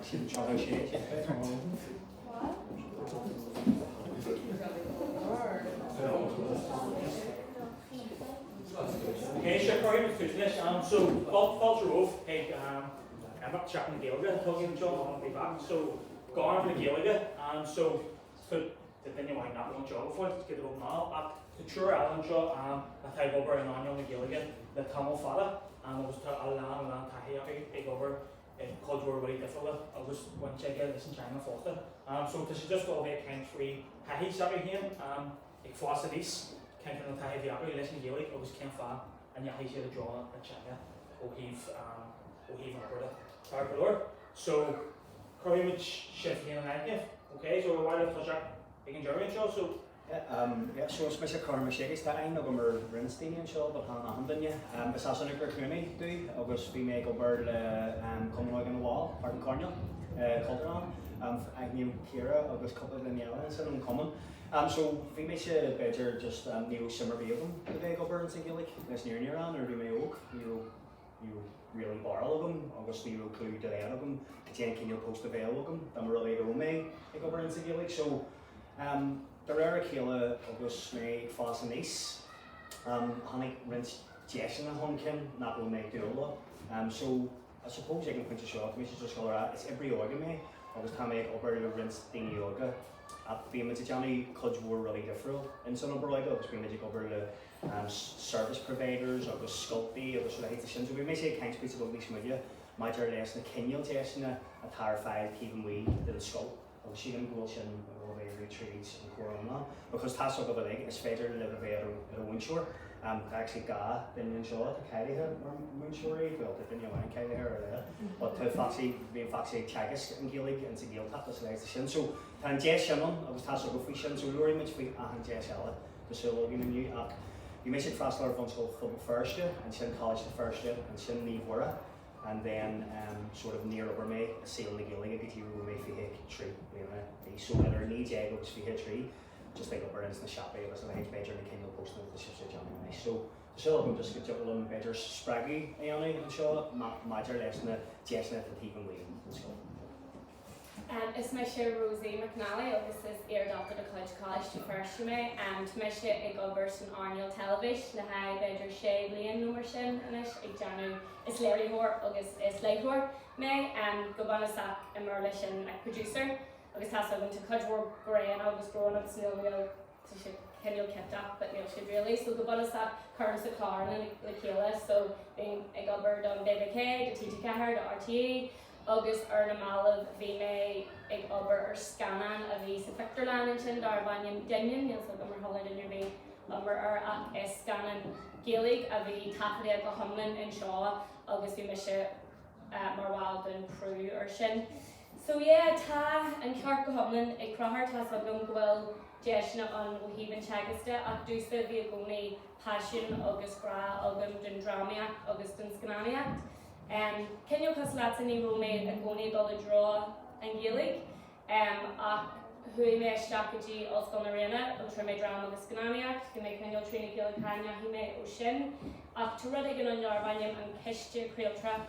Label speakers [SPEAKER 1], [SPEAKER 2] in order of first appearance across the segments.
[SPEAKER 1] Okay, sure, Chúram is this. So, Fáilín, I'm not Seachtain Ghaeilge, talking to John, I'll be back. So, Gairm le Gaeilge, so, then you might not want to job before, let's get it up now. The Chúram, a type over an n-oibríonn le Gaeilge, the Painéal, and it was to Leanaí, take over. Conchúr really difficult. Agus when check out this in China faster. So this is just go away kind free. Hahi sabi here. Ik faster this. Can't get no tahi viapi. Listen Gaeilge. Agus can't far. And yeah, he should have drawn a China. Ohiv over the Tarpalor. So Chúram chef here and okay. So while I touch up, I can German show. So.
[SPEAKER 2] So it's Mr. Gairm le Gaeilge Seachtain no gomer rinstein show but han handinne besasan gur cluny do agus vi me gober le coming on the wall pardon Cornell Cultural I knew Kira agus couple in the islands and common so vi me se better just new summer beagum the gober in Gaeilge this near on or do me oak you really borrow them agus you clue to the end of them can you post available them then really go me gober in Gaeilge so there are a killer Agus me fascinates. Honey rinse Jason and Honkin, not will make do so I suppose I can point to show me just color out. It's every organ me. I was time make over the rinse thing yoga. Being with Johnny cuds were really different. And some number like that was being magic over the service providers or the sculpty or the sort of hate so we may say kind piece about this media. My dear lesson a Kenyan Jason a tar file keeping we did a sculpt. She didn't go in Oibrí trees and Chúram because that's what I like. It's better to live at a windshore. Actually, didn't enjoy it. Carry her windshore. Well, they didn't want to carry her there. But to Foxy, being Foxy Siacais and Ghaeilge and Gaeilge tap that's like the shin. So, and Jess Shannon, I was tasked with fish shin. So, Lori much we and Jess Ella. The solo you know you mentioned Frasler von school first year and Shin college the first year and Shin leave Wara. And then sort of near over me, a sail the Gaeilge, a you will make a tree. So whether needs eggs for a tree, just like upper ends in the shop, it was a hedge major and the Kindle post of the shifts of Johnny. So the show of them just get a little better spraggy, and show major less than the Jesnet that he can win in school.
[SPEAKER 3] Is my Rosie McNally, agus is adopted a college to first me, and my ag obers an Arnold television, the high bedder Eibhlín number sin, and ag Janu is Láithreoir agus is Láithreoir me, and Gobana Sack and Merlishin like producer, agus has to Conchúr Grain, agus growing up still real to Kendall kept up, but you know she really so Gobana Sack currents the car and the Kayla, so being ag ober done BBK, the TT Cahar, the RTA. Agus ar na mála bhí mé ag obair ar scanan a bhí sa Victorland in sin dar bhain dainnean níl so go mar thola in bhí obair ar ach scanan Gaeilge a bhí tapaí go thomlin in seo agus bhí me se mar bháil don prú ar sin. So yeah, tá an ceart go thomlin ag crathir tá sa gom gohfuil deisna an Oibrí teagaiste ach dúsa bhí a gcónaí passion agus gra agam don dramaíocht agus don scananaíocht. Can you cos lots in roommate and goni go draw and Gaeilge ach hui me strategy of arena of try my drama with Scanania can make manual training Gaeilge Kanya he may ocean ach to really get on your vanium and Kishtir Creole Track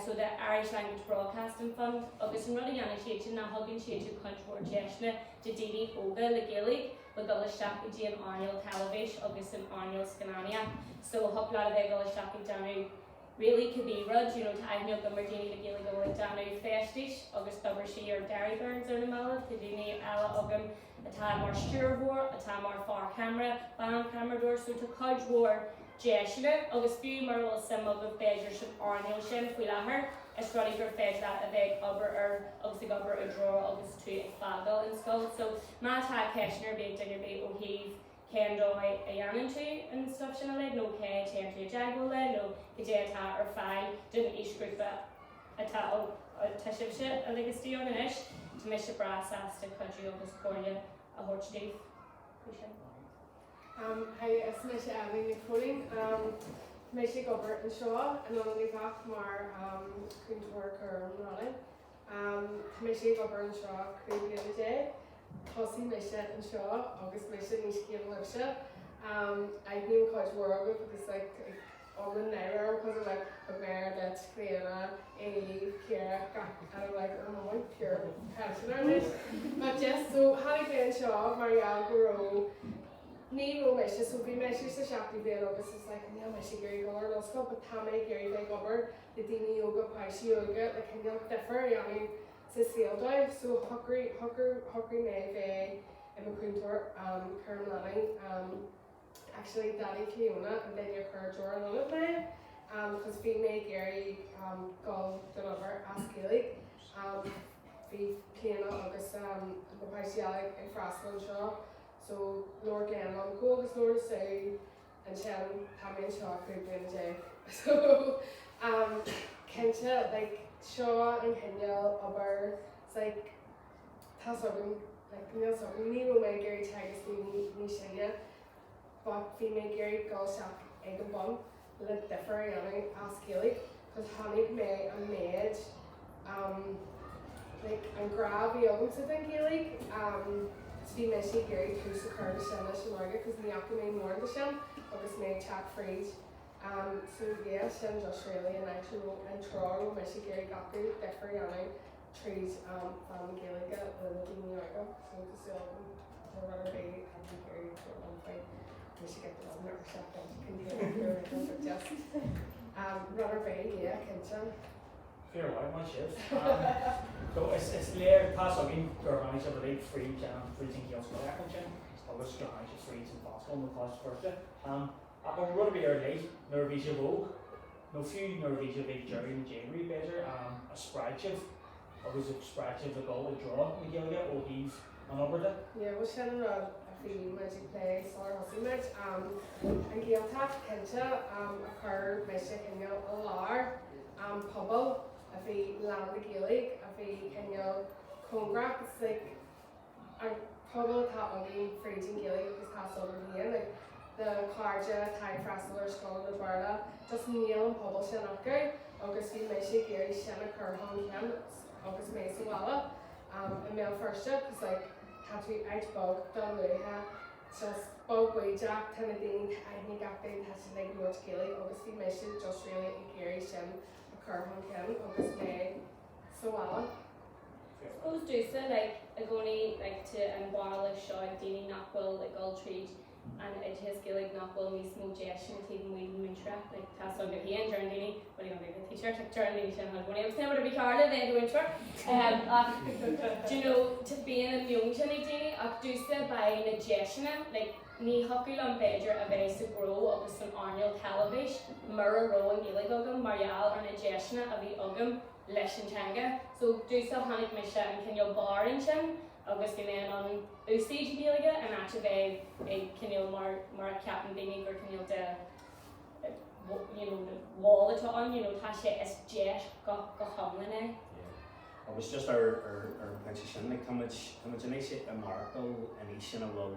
[SPEAKER 3] so the Irish Language Broadcasting Fund Agus in running an teaching na hugging she to Conchúr Jeshna to Didi Óige le Gaeilge with the strategy and Arnold television Agus in Arnold Scanania so hop lot of the strategy really could be rud, you know, to I know the Martini to Gaeilge go down a festish, August cover she or dairy birds or the mallet, to do ala ogum, a time more sure war, a time more far camera, band camera door, so to cudge war, Jeshua, August few merle some of the badgers of Arnold Shin, Fullaher, a study for fetch that a big upper or August the upper a draw, August to a fagel in skull. So my tag Keshner big dinner bait or heave. Kendoi a yananchi and stuff like no K, Chanty a Jaguar, no Gajeta or File, didn't each group a tattle a tiship shit, a legacy on an ish, to miss a brass ass to country of this Korea, a horch deep.
[SPEAKER 4] Hi, it's Misha Eibhlín Phóilín. Misha Gobert and Shaw, and only back more Conchúr running. Misha Gobert and Shaw, creepy the day. Tossy Misha and Shaw, August Misha and Ishki and Lipsha. I knew Coach Wargo because like all the naira because of like a bear that's Creana, Eve, Kira, and I'm like, oh pensioner. But just so Hannig Ben Shaw, Marielle Garo, Nero Misha, so we measure the Seachtain Ben Agus is like, no, Misha Gary Goller, no stop, but Tammy Gary Big Over, the Dini Yoga, Paishi Yoga, like can you differ, Yanni, Cecile Dive, so Hockery Neve, Conchúr, Gairm le Gaeilge, actually Daddy Fiona, and then your Conchúr on it now, because we make Gary go deliver as Ghaeilge, we Painéal Agus the Painéal in Frastal Shaw. So Lord Glenn go agus Lord Say and Shem Tammy Shaw could be in the day. So Cainte like Shaw and Painéal aber it's like Tasogum like Neil Sogum Nero may Gary Tagus ni Shania but we make Gary go Shak egg and bun let differ Yanni as Ghaeilge because Hannig may and made like and grab the ovens I think Ghaeilge Sví me sé Gary cús a chuir sin leis an Óige cos níach go mé mór de sin agus mé chat freid. So yeah, sin just really an actual intro me sé Gary gacu differ Yanni trees fan Ghaeilge le Dini Óige. So to say the runner baby and Gary for one fight. We should get the runner Seachtain continue but just runner baby yeah Cainte.
[SPEAKER 1] Fair way, my shift. So it's Léir pas agin Gairm of the big free freezing Ghaeilge collection. Agus Gairm is freeze and possible no cost first. I'm going to be early. Nervous vogue. No few nervous big jury in January better. A spreadsheet. Agus a spreadsheet the goal to draw in Ghaeilge or heave an over it.
[SPEAKER 4] Yeah, we're sending a few magic plays or hustle match. And Ghaeilge Cainte occurred magic in a lar pubble. If we Leanaí le Gaeilge, if we Conchúr, it's like a pubble that only freezing Ghaeilge because that's over here. Like the Carja, Thai Frastal or Skull and Alberta, just Neil and pubble sin after. Agus we measure Gary sin a curhon him, Agus me so well. And male first up is like tattoo out bug, done luha, just bug way jack, Tennadine, I think after that's like much Ghaeilge. Agus we measure just really Gary sin. Curhon Ken, Agus me so well.
[SPEAKER 3] Suppose do so like a goni like to embolish shaw Dini Knockwell like all treat and it has Ghaeilge Knockwell me small gesture even we mintra like tas on the hand during Dini what are you going to get t-shirt like during Dini and one of them would be Carla then do intro do you know to be in a young Dini do so by a gesture like Ní hocail an beidir a bheith sa gró agus an airneal televis, mirror row an Ghaeilge agam, Marielle ar na deisna a bhí agam leis an teanga. So dúsa Hannig me sin an cinneal bar in sin, agus go mbeadh an úsáid Ghaeilge an áte bheith ag cinneal mar a ceapan daoine gur cinneal de wall atá an, tá sé is deis go hamlainn.
[SPEAKER 2] It was just our position, like how much an easy a miracle and each in a will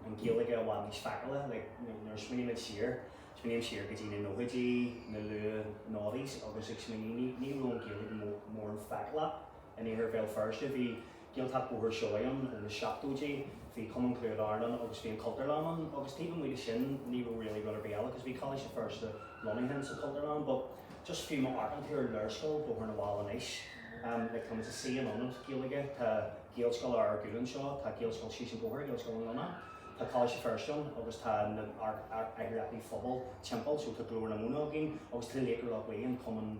[SPEAKER 2] and Ghaeilge a one faculty like there's many much here. It's many here because you know Óige, the Naughties, obviously it's many new room Ghaeilge more faculty and he heard first if he Ghaeilge had over showing and the shop Óige if he come and clear Ireland obviously in Culturland obviously even with the shin he will really rather be because we college at first the running hens of Culturland but just a few more art here in their school over in a while and ish. Like comes to see on it Ghaeilge ta Ghaeilge School ar Gúlan seo ta Ghaeilge School Síos an Bóthir Ghaeilge School Lona ta college first one agus ta ar agrappi football temple so ta glór na múna again agus ta later up way and coming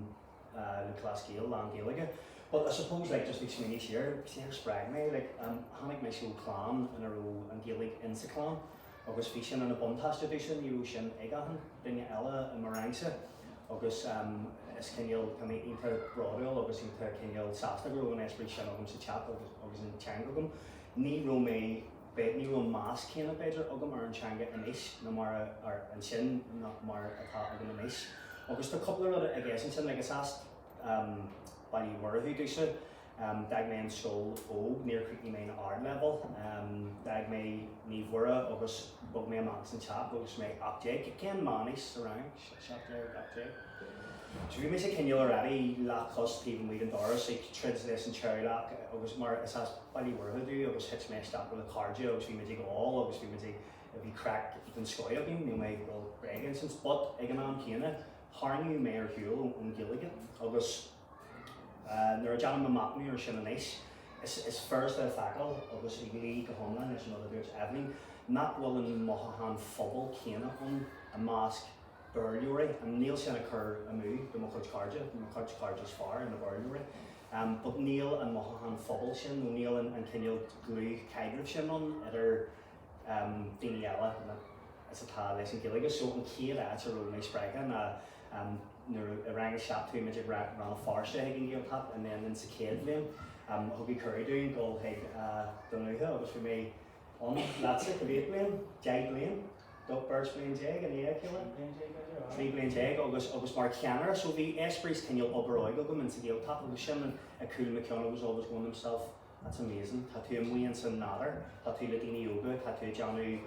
[SPEAKER 2] the class Gael land Ghaeilge but I suppose like just like many here see her sprag me like Hannig my school clan in a row and Ghaeilge in the clan agus fishing in a buntas tradition you sin egahan dinne ella and marangsa agus is cinneal into Broadwell agus into cinneal Sastagro and Esprit sin agam sa chat agus in Changagam ní ro me bed ní ro mas cinna beidir agam ar an Changa inis na mar ar an sin na mar atá agam inis agus the couple of I guess in sin like it's asked by you were who do so dag me in school near Creekney main art level dag me ní vora agus bug me max and chat agus me object ken manis around shut there object. So we miss a cinneal already la cost even we and Doris like treads this and cherry lac agus mar it has bally were do agus hits messed up with a cardio agus we may take all agus we may take if we crack even scoy up you may go break instance but again I'm Kiana harning you mayor Hugh on Ghaeilge agus Nuair a deanam amachnaí ar sin anis, is first a facail agus Eibhlín go homlan leis an other dúirt Eibhlín, nach bhfuil an motha an phobal céine an a másc Burlúirí, an níl sin a chur a mú do mo chuid cardia is far in the Burlúirí. But níl an motha an phobal sin, nó níl an cinneal glú caigribh sin an idir daoine eile is atá leis an Ghaeilge, so an céad áit a rúna spreaga na nuair a rang a Seachtain muid ran a farste ag an Gaeltap, and then in sa céad bhliain thug curry doing go ag donúthe agus bhí mé an lása go bhíad bhliain, 10 bliain, dog birds bliain déag an éag céile. 3 bliain déag agus mar ceannair, so bhí esprís cinneal Óibrí go in sa Gaeltap agus sin a cool McKenna was always going himself. That's amazing. Tá tú amhaon san nádar, tá tú le daoine Óige, tá tú deanú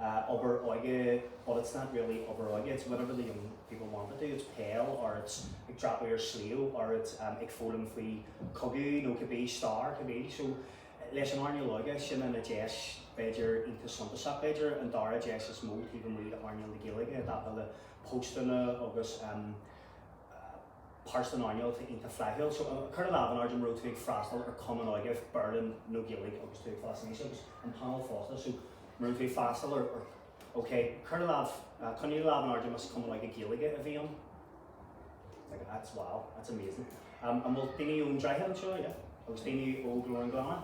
[SPEAKER 2] Óige, but it's not really Óige, it's whatever the young people want to do. It's pale, or it's like drop your sleeve, or it's like Phóilín faoi cogu, no could be star, could be. So leis an Arneal Óige, sin in a jazz beidir into Suntasach beidir, and dara jazz is mód even read Arneal le Gaeilge, that will the postana agus Parston Arneal to into Flahill. So Colonel Avon Arjun wrote to Frastal or Common Óige, Berlin, no Gaeilge, agus to Fascination, and Panel Foster. So Murphy Fastal or okay, Colonel Av, Conchúr Avon must come like a Ghaeilge a bhíon. Like that's wow, that's amazing. And we'll daoine own dry hill show, yeah. I was daoine old Glór Glana.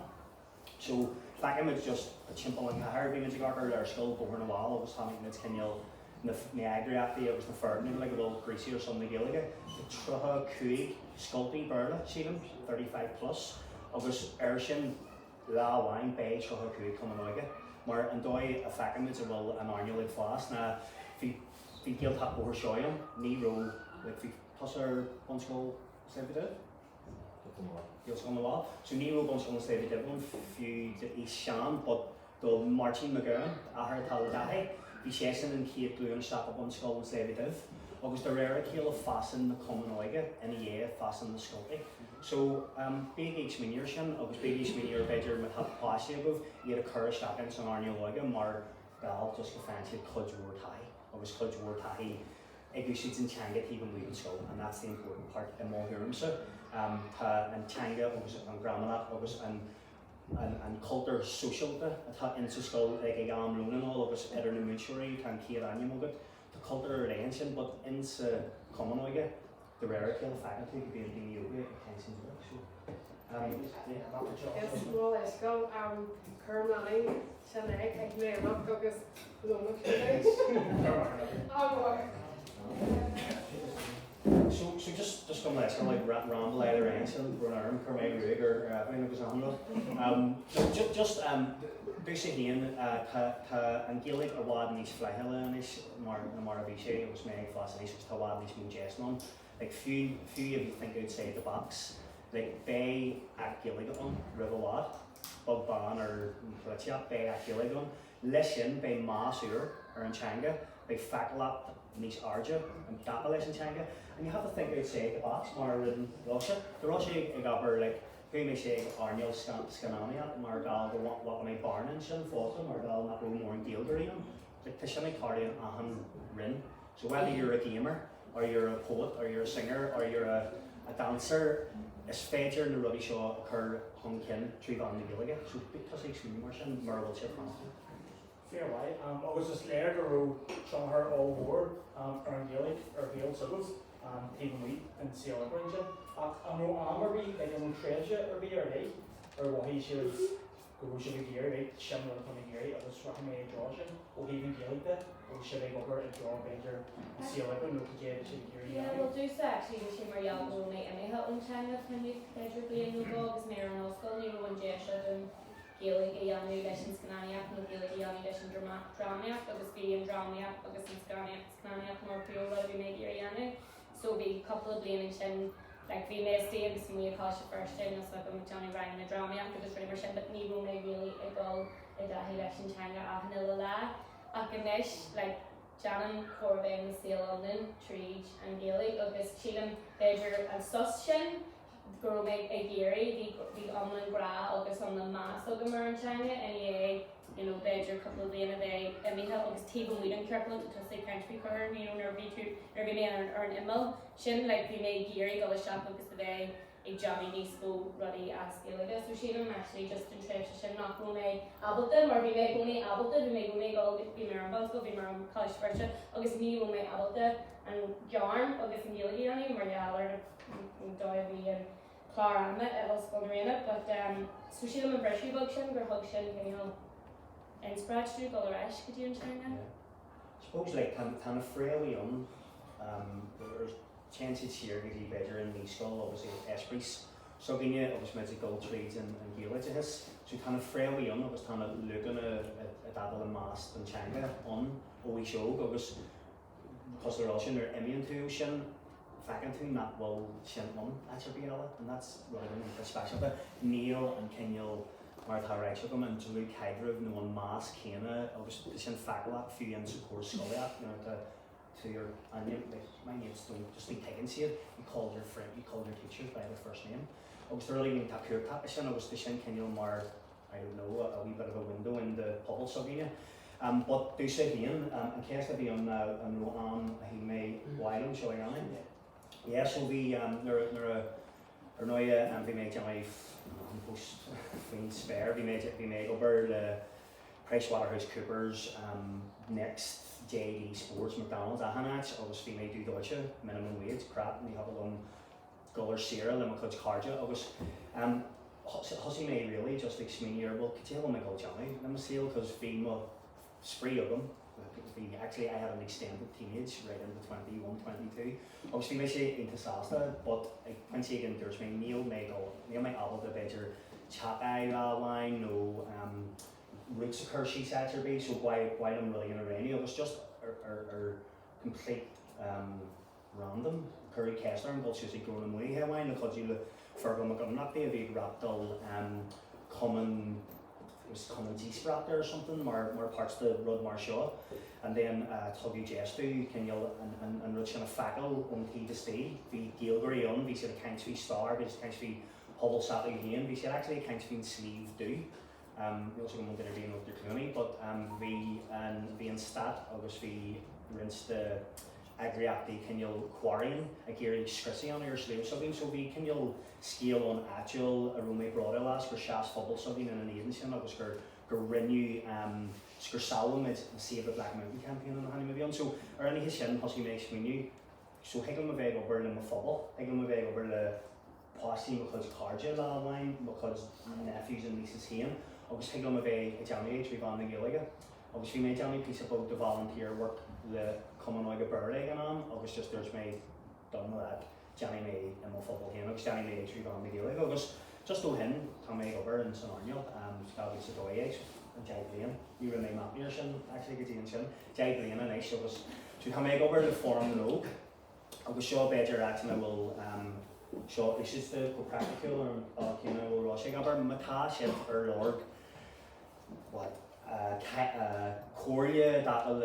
[SPEAKER 2] So back image just a chimple in the hair being a garter or skull over in a wall, I was having it's Kenil the Niagara it was the Ferdinand like a little greasy or something Ghaeilge. The Truha Chuid Sculpting Burla, see them, 35 plus. I was Ershin La Wine Bay Truha Chuid coming Óige. Maar an dói a facamid a bhfuil an Arneal ag fás na bhí Gaeltap over seoim, ní ró like bhí tosar bunscoil Sléibhidibh? Gaels on the wall. So ní ró bunscoil na Sléibhidibh one fiú í sean, but do Martin McGurn a haar taladahi, bhí sé sin an céad glúin seach a bunscoil na Sléibhidibh, agus de réir céal a fasan na Common Óige in a dhé fasan na sculpting. So big each minier sin, agus big each minier beidir mit hat pláisi agóh, iad a cur Seachtain san Arneal Óige, mar gal just go fancy chuidhúir taí, agus chuidhúir taí ag siad an teanga tíbhan luín scoil, and that's the important part in má thuúramsa. Tá an teanga agus an gramanach agus an cultúr socialta atá insa scoil ag ag am lúnanáil agus idir na múisiúirí tá an céad aine mógad, tá cultúr réan sin, but insa Common Óige, the rare kill faculty could be in yoga attention to it. So
[SPEAKER 4] Yes, well, let's go. Currently, Siacais, I may not go because we don't look at
[SPEAKER 2] So just come let's like ramble either end and run arm for my rig or when it was on so just basically in and Gaelic or wad niche flahilla and ish mar Maravishe it was made fascination to wad niche moon jesnon. Like few of you think outside the box, like Bay at Gilligan, Riverwad, Bug Ban or Platiap Bay at Gilligan, Leshin Bay Masur or in Changa, Bay Faklap, Nice Arja, and Dapalis in Changa, and you have to think outside the box, more in Russia. The Russia got her like, who may say Arneal Scanania, Margal, the what when I barn and Shin Fulton, Margal, not more in Gilgarian, like Tishani Cardian Ahan Rin. So whether you're a gamer, or you're a poet, or you're a singer, or you're a dancer, is féidir na rudí seo chur chun cin trí bhean na Ghaeilge, so because ag smú mar sin mar bhfuil sé fásta.
[SPEAKER 1] Fair way. Agus is léir go raibh sean her all war ar an Gaeilge ar bhéal sugas taobh mí an Oibríonn sin. Ach an nó Oibrí ag an tréide ar bhí ar lé, ar bhí sé go bhfuil sé géir bheith sin le chun géir agus racha mé drá sin ó híhann Gaeilge ó sé bheith gobar ag drá beidir an Oibríonn nó go géir sé géir.
[SPEAKER 3] Yeah, we'll do so actually this year Marielle will make any help on China when we pleasure being no dog is Mary and Oscar, you and Jesha and Ghaeilge young new edition Scania, no Ghaeilge young edition drama because being drama because in Scania more pure what we make here yana. So we couple of blaming chin like we may stay because we cash the first time so I'm Johnny Ryan in a drama because really much but me will make really a goal in that election China Ahanilla Akamish like Janan, Corbin, Seal London, Treege, and Ghaeilge, agus Sheelan, Badger, and Sushin, grow make a Gary, the Omlin Gra, agus on the Mass of the Mer in China, and you know, Badger, couple of the day, and we have agus Table Weedon Kirkland, because they can't be for her, you know, nervy man or an Immel, Shin, like we made Gary, go a shop, because the day, Johnny níos go rudí as Ghaeilge, so sílam actually just in tréimhse sin nach go mé abalta, mar bhí mé gcónaí abalta, bhí mé gcónaí gáil bhí mé an Bosco, bhí mar an College Fairse, agus ní bhfuil mé abalta an Gairm agus an Ghaeilge annaí, mar dealar an dóibh bhí an chlár ama a Bosco na réine, but so sílam an breisiú bug sin gur thug sin cinneal inspiraidú go leis go dtí an teanga.
[SPEAKER 2] Suppose like tan a frailíon, there's chances here that he better in the school, obviously Esprit. So again, yeah, obviously meant to go trades and Ghaeilge his. So tan a frailíon, agus tan a looking at Adel and Mast and Changa on Oibrí show, agus because they're all they're immune to sin, facan to not well sin on actually and that's really special. But Neil and Kenyal Martha Reichel and Julie Kydrov no one mask Kena, obviously the sin faculty few and support school to your name, like my name's don't just be taken here. You called your friend, you called your teachers by their first name. I was really in Tapur Tapishan, I was the Shin Kenyal Mar, I don't know, a wee bit of a window in the Pobble Sabina. But do say Ian, in case I be on Rohan, he may Wyland showing on it. Yeah, so we Noia and we made my post spare, we made over the PricewaterhouseCoopers next JD Sports McDonald's Ahanach, obviously may do Deutsche, minimum wage, crap, and you have a long dollar Sierra, then we could charge it. Hussy may really just like smeen your well, could you have a Michael Johnny? Let me see, because being a spree of them. Actually, I had an extended teenage right into 21, 22. Obviously, may say into Sasta, but when she again, there's my Neil my album the better Siacais line, no roots of Hershey Satcher be, so why I'm really in a rainy. It was just a complete random Curry Kessler and Susie growing away here wine because you Fergal McGonagall be a big raptal common G-Sprat there or something, more parts of the Rud Marshaw, and then Tuggy Jestu, can you and Rich and a Fackle on T to stay, the Ghaeilge on, we said a cainte star, we just cainte Hubble Saturday again, we said actually a cainte sleeve do. We also come on dinner being with your community, but we in stat, obviously rinsed the agriacti can you quarrying a Gary Scrissi on your slave something, so we can you scale on actual a roommate brought last for Shas Bubble something in an agency and obviously renew Skursalum is Save the Black Mountain campaign on the honey maybe on so or any his shin husky makes me new so higgle my over in my football, higgle my over the posse because Carja line because nephews and nieces here. Obviously higgle my a Johnny H we've on the Ghaeilge. Obviously my Johnny piece about the volunteer work the common Óige birthday and on, obviously just there's me done with that. Johnny May and my football game, Johnny May actually on the Ghaeilge. August just do him, Tommy over and San Arnil, Scotty Sadoye and Eibhlín. You remain up here, actually get in Shin. Eibhlín and I show us to come over the forum the rogue. I will show a better action I will show this is the practical or Rosie Matash or Lord what Korea that will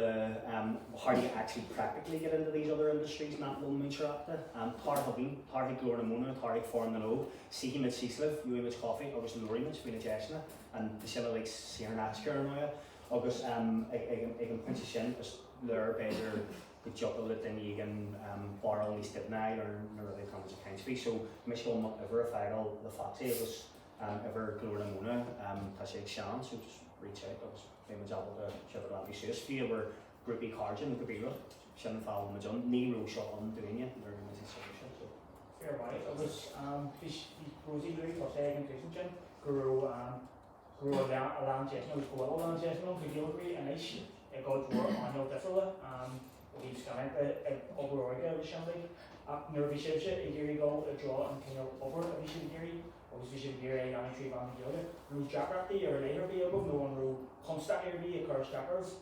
[SPEAKER 2] how do you actually practically get into these other industries not will mature up there Tarhubin, Tarhig Glornamona, Tarhig Form the No, see him at Seasliv, you image coffee, August Lorimage, Vina Jeshna, and the Silla like Siernatsker and August I can pinch a shin, just lure better the juggle that then you can borrow at least at night or really comes a kind of so Michelle ever if I all the Foxy was ever Glornamona, Tashig Shan, so just reach out, I was famous able to shove it around the shoes. If you were groupie cards in the Kabira, shouldn't follow my John, knee roll shot on doing it, they're going to see solution.
[SPEAKER 1] Fair right, I was Rosie Louis for saying Christian, grew around Jason, was go around Jason, to Ghaeilge and Ish, it got to work on your different, he's coming over Óige, was something, nervy shifts it, a year ago, a draw and came over, a vision theory. Obviously, should be a young tree on the Ghaeilge. Rule Jackrati or later be above, no one rule constant here be a curse jackers.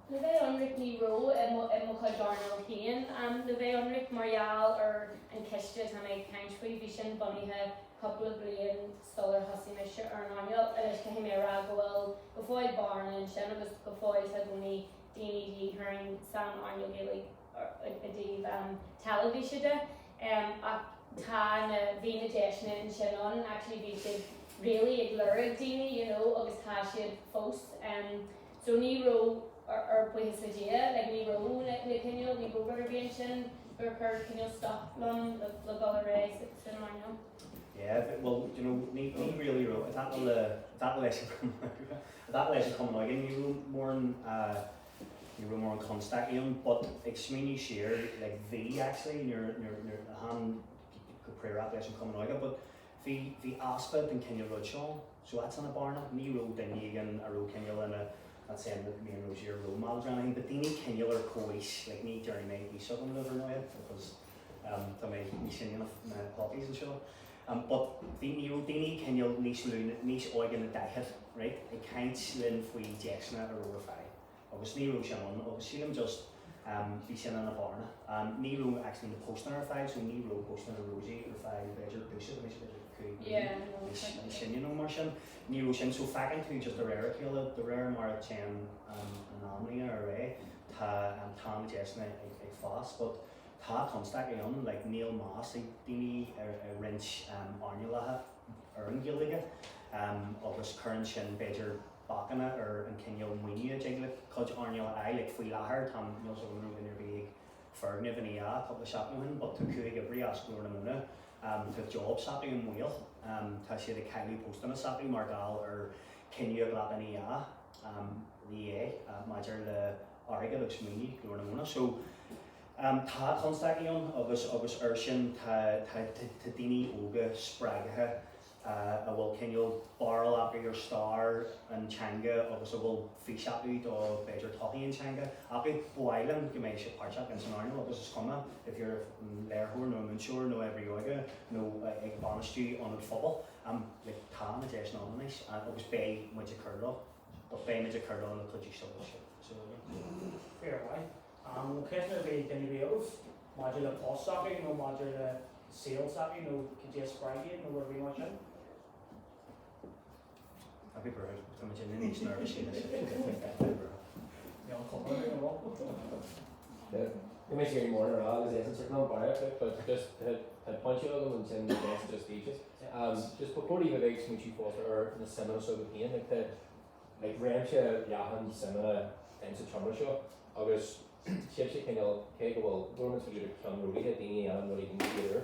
[SPEAKER 3] The way Unric ní ro in Mucha Darnell Kane, the way Unric Marial or and Kishta and I can't vision bunny head couple of brilliant solar hussy misher or an annual and it's came a ragwell before I barn and Shannon was before I said only D hearing Sam annual Ghaeilge or a television Tá na bhína deisna in sin an actually bhí siad really ag lurig daoine, you know, agus tá siad fós. So ní ró ar buithe sa dia, like ní ró na cinneal, ní ró ar bhíon sin, Burker, can you stop Lon, the Gullah Rays, it's in Arno?
[SPEAKER 2] Yeah, well, you know, ní really wrote that lesson coming out again, you were more on contact but it's when you share like V actually in your hand prayer rap lesson coming out but the aspect and Kenya Rochon, so that's on a barna, ní road then again a road Kenya and that's saying that me and Rosie are role models or anything, but Dini Kenya are coish, like me Jerry may be something over now because to me singing my copies and so but Dini Kenya niche Óige na Gaeilge, right? It can't lin for Jackson or over five. Obviously, ní Rosie obviously them just be seen in a barna. Ní ro actually the posting our five, so ní ro posting a Rosie or five better push it,
[SPEAKER 3] Yeah,
[SPEAKER 2] sin you know Martian ní ro sin so fagan to just the rare kill the rare mar chen anomaly or array ta Tom Jackson ag fast, but tá contact on like Neil Moss dini wrench Arnulaha Ghaeilge agus current sin better Bakana or and Kenya Munia jiggle coach Arnula I like Fhailí Tom you know so when you're big for Nivinia couple of shopping but to Chúid every ask Lorna to job sapping and wheel ta sé the Kylie post on a sapping Margal or Kenya Glabania the major the Óige looks mini Lorna so tá contact on Agus Urshin ta Dini Óige Spragha will Kenya barrel after your star and Changa Agus will fish up you or better talking in Changa Abi Boiling you may ship parchak and Sonarno Agus is coming if you're Leanaí no Conchúr no Oibrí no ag honesty on the football like tá na Jason on nice Agus Bay Magic Curlo but Bay Magic Curlo on the Clutchy so
[SPEAKER 1] Fair way. Occasionally they didn't be out. Modular post sapping, no modular sales sapping, no just Friday, no where we watch it.
[SPEAKER 2] I'd be proud to imagine the nation nervous in this.
[SPEAKER 1] Yeah, I'll come over and walk.
[SPEAKER 5] You may see more around as essence or not biopic, but just had punch you them and send the best just stages. Just before you have eggs which you foster or in the cinema so the pain like the like Ramsha Yahan cinema and the Chumra show. Agus Shipsy Kingle capable governments for you to come Rosie at the and what he can do or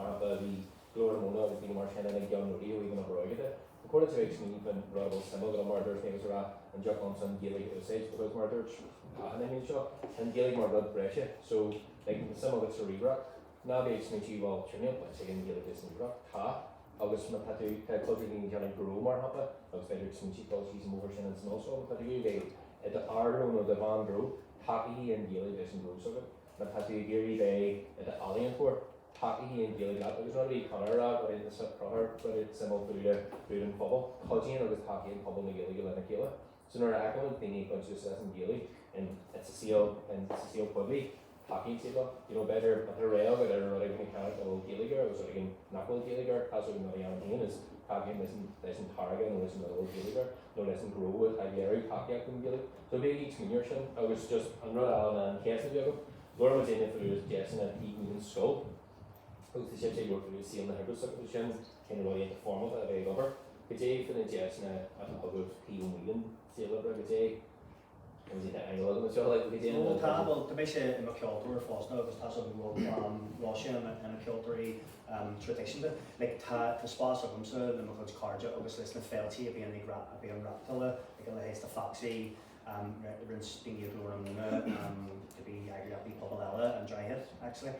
[SPEAKER 5] have the Gloria Mona with the Martian and Young Rosie or even a Óige. According to Eibhlín even rival similar murders names are and Jack Thompson Ghaeilge Osage because murders and then show and Ghaeilge more blood pressure so like some of it's a re-rock. Now the Eibhlín you will turn up but saying Ghaeilge is in rock ta Agus from Patu closer than Johnny Grow more hapa Agus better some cheap policies and over and also but they at the Argo or the Van Grow Hockey and Ghaeilge is in Grow so but Patu Gary Bay at the Alien Tour Hockey and Ghaeilge that was not really Conor but in the sub proper but it's similar to the food and bubble Hodging or with hockey and bubble and Ghaeilge and Ghaeilge so no actually they need bunch of and Ghaeilge and it's a seal and it's a seal Phóilí hockey seal you know better rail but they're running mechanical Ghaeilge or was like knuckle Ghaeilge as we know the Leanaí is hockey listen target and listen to the Ghaeilge no listen grow with Gary hockey and Ghaeilge so big each minute I was just on Rhode Island and Castle Diego Laura was in it for his Jason and Eibhlín Skull both the ships I worked with seal and the Agus submission kind of really informal that I over good day for the Jason at the Agus P1 seal over good day was it I know it so like good day
[SPEAKER 2] well to make sure in McKeltor first now because that's a Rosie and a Kiltery tradition but like to spas of them so the McCoach Carja Agus listen to Fhailí being Raptilla like the Hayes the Foxy rinse being Chúram to be Agri Painéal and Dryhead actually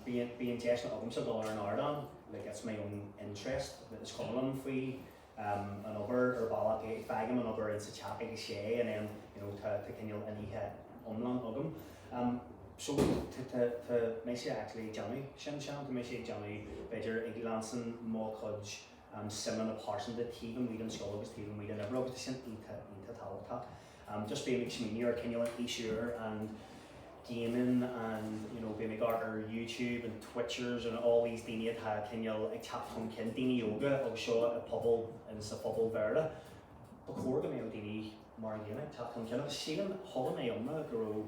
[SPEAKER 2] being Jason of them so go learn Ardan like it's my own interest that is calling free another or Balak Fagam another in Siacais and then you know to Kenil and he had Umland of them so to make sure actually Johnny Shan to make sure Johnny better Eibhlín more coach Simon a person that even we can school was even we never over to send into talk just being extremely or Kenil and sure and gaming and you know being our YouTube and Twitchers and all these dini had Kenil a chat from Ken dini yoga or show a bubble and it's a bubble verda before the mail dini Margina chat from Ken see them holiday on the grow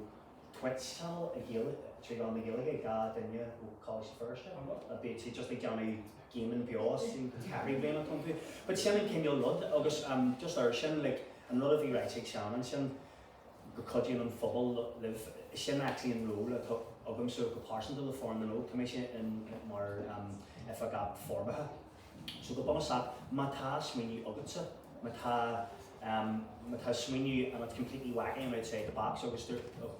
[SPEAKER 2] Twitch channel a Ghaeilge on the Ghaeilge God and you college first a bit just like Johnny gaming bios and carry blame at country but Shannon Kenil Lud August just our Shan like another of you right Shannon Shan because you know football live Shan actually enroll agam so go parson to the form the note commission in more if I got forbaha. So go bonus that mata swingy ogutsa mata swingy and it's completely wacky and outside the box so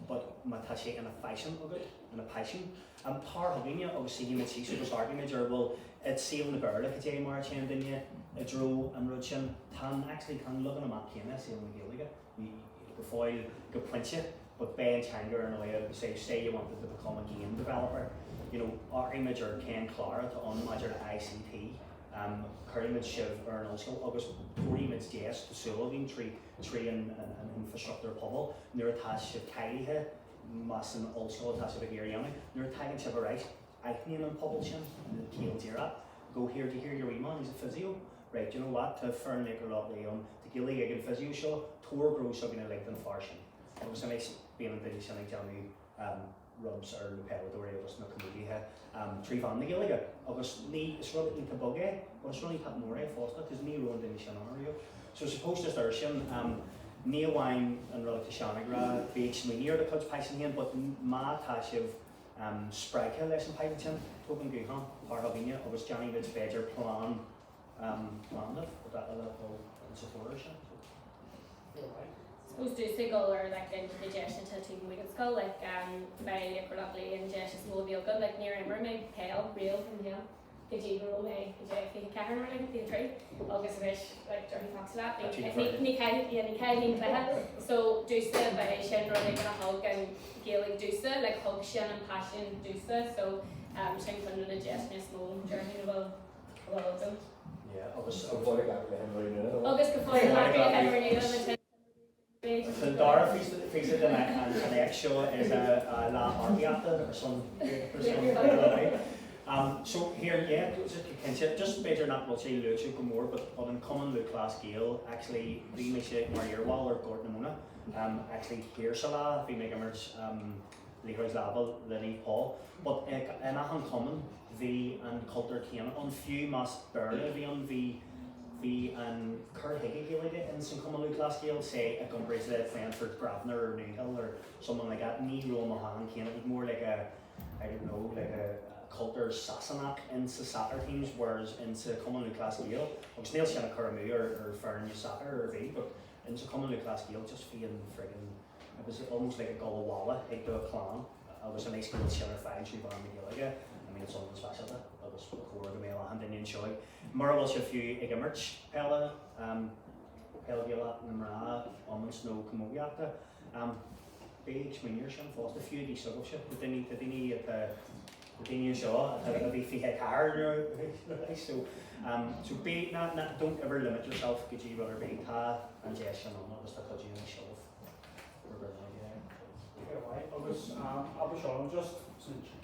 [SPEAKER 2] but mata shake in a fashion of it and a passion par hoginia obviously you might see so this argument or well it's sealing the bird like a day march and then you a draw and ruchin tan actually can look on a map can sealing the Ghaeilge you go foil go punch it but Ben Changer in a way say you wanted to become a game developer you know our image or Ken Clara to unmeasured ICT current shiv or an also August 40 minutes yes to Phóilín tree and infrastructure pobble near attached to Téilifíse mass and also attached to Gairm near tagging to right Eibhlín and publishing the Kiel Zira go here to hear your man he's a physio right you know what to fern like a lot Leon to Ghaeilge and physio show tour grows up in a length and farsion it was a nice being in the something tell me rubs or lapel or it was not community tree van the Ghaeilge Agus ni is really into buggy but it's really had more foster because ni ruined in the scenario so suppose this version ni wine and relative shanagra beach me near the clutch pacing in but ma tashiv sprag hill lesson python token guhan parhavinia Agus Johnny Ridge Badger plan it but that all supporters
[SPEAKER 3] Suppose do say go or like into the gesture to team we can go like by probably in gesture small be good like near Ember me pale real from here the Jigo me the JF Karen or like the tree August wish like Johnny Fox lap ni kai so do say by Shen running a hug and Ghaeilge do say like hug Shen and passion do so Shen put in the gesture small journey well them
[SPEAKER 2] yeah August
[SPEAKER 5] before they got the
[SPEAKER 3] August before you got the
[SPEAKER 2] the Dara face it and the extra is a la arbiata or some so here yeah just better not what say Lucha go more but on common Luke class scale actually we make it Maria Wall or Gordon Mona actually here Sala we make emerge Leanaí level Leanaí Paul but in a common the and culture can on few must burn on the and Kurt Higgins Ghaeilge in some common class scale say a comparative that fan for Grafner or Newhill or someone like that ni Rome Mahan can it more like a I don't know like a culture Sassenach into soccer teams whereas into common class scale was Neil Shanna Kuramu or Fern soccer or V but into common class scale just feeling friggin' it was almost like a Gullawalla like to a clan it was a nice little Shanna fine tree on the Ghaeilge I mean it's something special that was before the mail and then enjoy Marvel a few merch Pella Pella Namra almost no Kamoyata big swingers and forced a few of these sort of shit but they need at the show at the fee car so be not don't ever limit yourself get you whether be ta and Jess and all just because you show
[SPEAKER 1] Agus Abishon just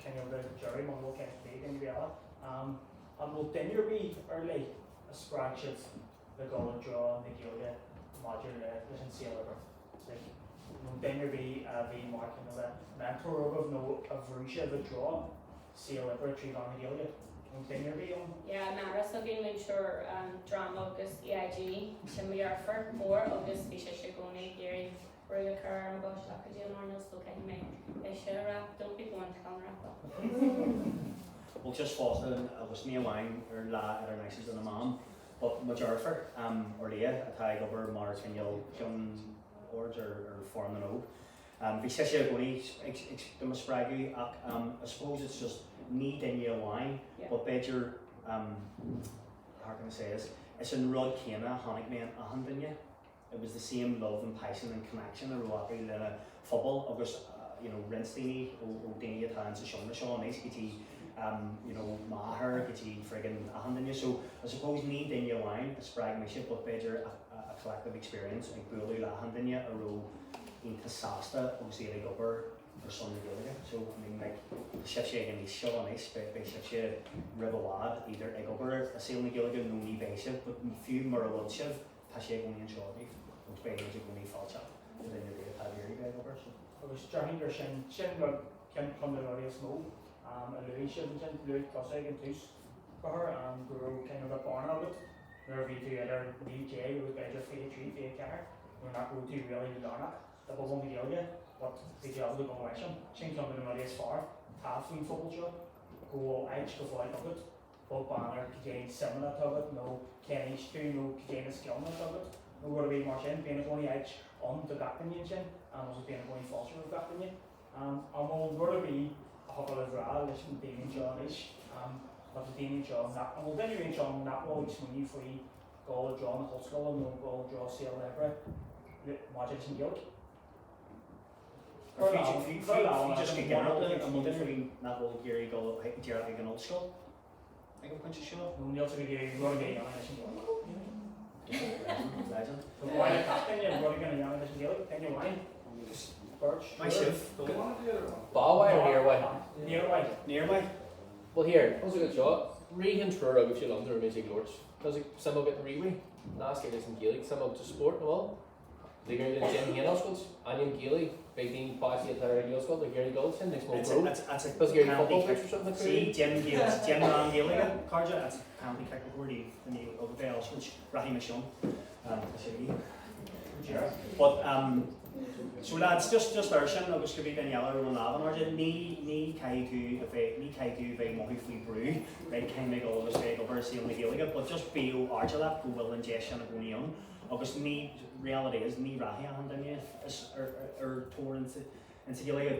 [SPEAKER 1] kind of the jury mongo can't speak in reality and will then you be early a spreadsheet the goal and draw and the Ghaeilge module listen see over will then you be marking the mentor of no of Rosie the draw see over tree on the Ghaeilge will then you be on
[SPEAKER 3] yeah Maris have been make sure drama August EIG Shimmy Arthur more August Fisher Shigoni Gary Rosie Curran gosh I could do more no still can make they should don't be going to camera
[SPEAKER 2] well just foster I was near wine or la at our nicest than a mom but majority or Leah a tag over Mars and you'll young words or form the node because you're going to spraggy I suppose it's just need in your wine but better how can I say this it's in Rod Kena Honic Man a hundred it was the same love and passion and connection and rocky in a football August you know Rensteiny O'Dini at hands to Sean nice you know Maher friggin' a hundred so I suppose need in your wine a sprag mission but better a collective experience like Bulu la hundred a row in Casasta obviously like upper or something together so I mean like chef and these show nice by chef Ribawad either like upper a sale Ghaeilge no knee basic but few more will chef Tashe going in shortly which by age going fall chap and then you're have your guy over so
[SPEAKER 1] I was trying to shin can come the audience move a Louis Shivington Louis Cossack and Toos for her and grew kind of a born of it where we together DJ with better for a tree for a car we're not going to really learn it that was on the Ghaeilge but the job was going to watch him she come to the audience far Taffy football job, go edge go fly of it, both banner, Kajane similar to it, no Kenny Stew, no Kajane skill of it, no going to be much in, being a going edge on the back in and also being a going false with back in I'm going to be a couple of raw, listen to Damien John ish, but the Damien John that, and we'll then you John that will be free, goal draw on the hospital, and no goal draw seal ever, watch it in Ghaeilge.
[SPEAKER 2] Just get out there, and we'll then that will Gary go Gerard like an old school. I can punch a show.
[SPEAKER 1] We'll also be getting Rosie young
[SPEAKER 2] Legend.
[SPEAKER 1] the why the captain, you're running in a young edition Ghaeilge, then you wine. Birch.
[SPEAKER 2] Myself.
[SPEAKER 5] Ballway or nearway?
[SPEAKER 1] Nearby.
[SPEAKER 2] Nearby.
[SPEAKER 5] Well, here, that was a good shot. Regan Trur, I wish you loved the Ramsey Glorch. Does it some of it in Rewe? Last year, in Ghaeilge, some of it to sport and all. The Gairm le Gaeilge Hien Oscailt, Anion Ghaeilge, Big Dean Bossy at Larry Oscailt, the Gairm le Gaeilge, next month.
[SPEAKER 2] That's a
[SPEAKER 5] Does Gairm football pitch or something like that?
[SPEAKER 2] See, Jim Ghaeilge, Carja, that's a county kick before the Oibrí Oscailt, Rahim Mishon. But so lads, just Urshan, agus go bhí Painéal ar an lábhan oride, ní caiú bheith mothú faoi brú, right cén me go agus bheith go bhar na Gaeilge, but just bíú áte leat go bhfuil an deis an a gúnaíon, agus ní reality is ní rathí an daine ar tóir into Gaeilge,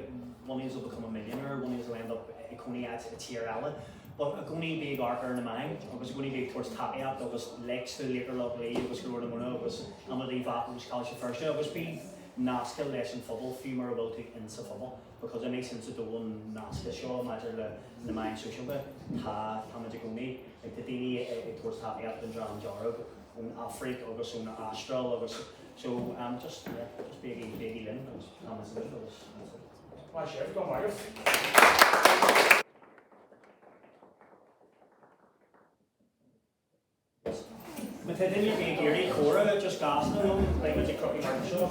[SPEAKER 2] one is will become a millionaire, one is will end up a coney at a tier eile, but a gúnaí big arcar na mind, agus a gúnaí big towards tapiat, agus legs to later lovely, agus grúir na muna, agus amadí vat, agus college first, agus bí nasca leis an football, few more ability into football, because it makes sense to do one nasca show, imagine the mind social bit, tá muid a gúnaí, like the daine towards tapiat and Dram Jarrog, an Afric, agus an Astral, agus so just big Lynn, agus Thomas and Nicholas.
[SPEAKER 1] Well, chef, go on,
[SPEAKER 2] But then you big Gary Cora just gas na like with the cookie market show.